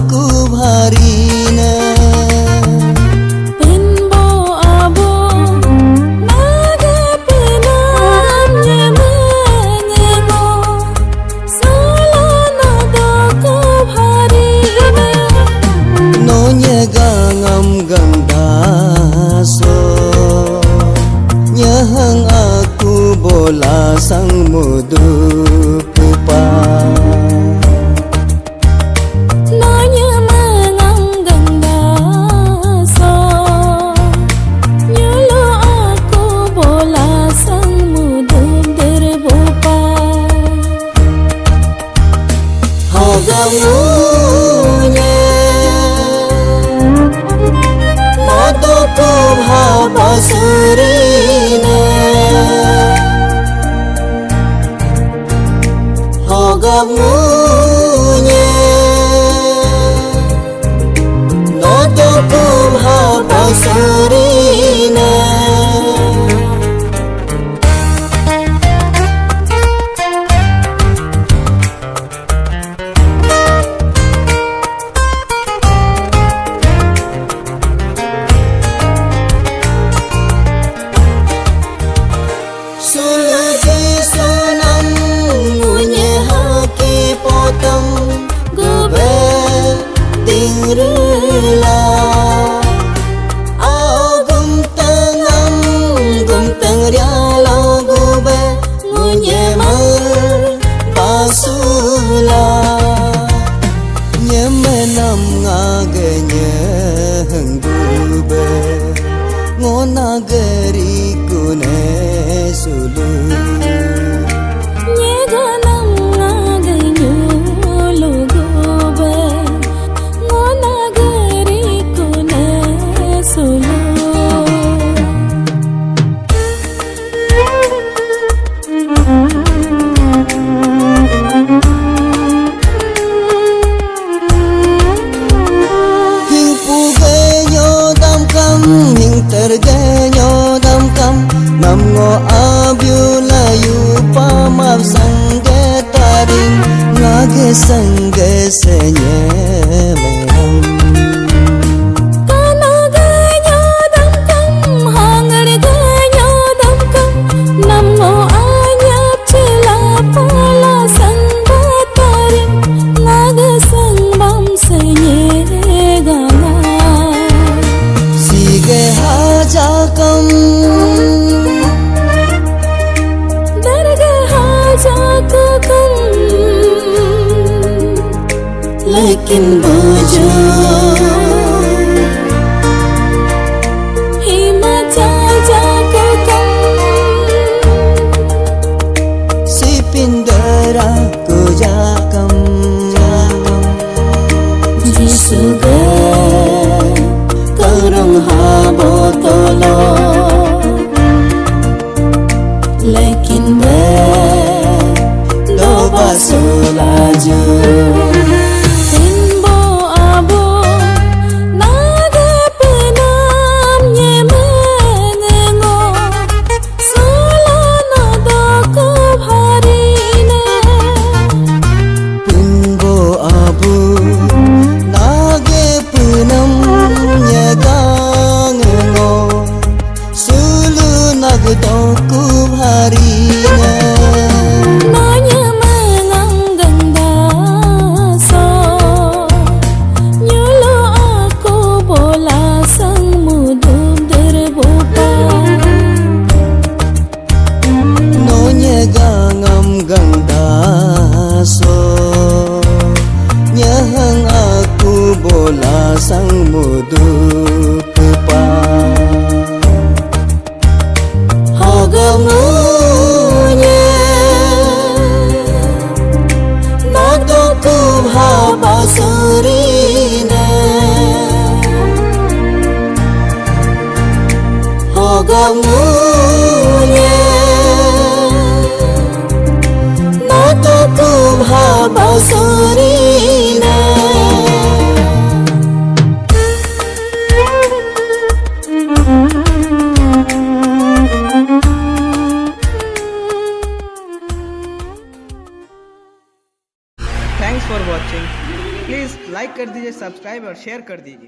ku bharina. Gangam gandaso nyahang aku bola sang mudu pupa. Nanya mengang gandaso nyulo aku bola sang mudu derbupa. Hagamu basurina hogamunya notokum ha basurina. Nagari kune sulu nyega nam ngaganyu logobe ngo nagari kune sulu. Hing pugenyo damkam hing tergenyo namgo abyulayu pamap sangge taring ngage sangge senye meram. Kana genyo damkam hangar genyo damkam namgo anyap cila pala sangge taring ngage sangbam senye gana. Sige hajakam लेकिन बोझो हिमाचल जाको कम सिपिंदरा को जाकम जिसुगे करंग हाबो तोलो लेकिन वे दो बासुलाजो. Nanya mengang gandaso nyulo aku bola sang mudu derbupa. Nanya gangam gandaso nyahang aku bola sang mudu pupa. Hogamunya notokum ha basurina hogamunya notokum ha basurina. Thanks for watching. Please like कर दीजिए, सब्सक्राइब और शेयर कर दीजिए।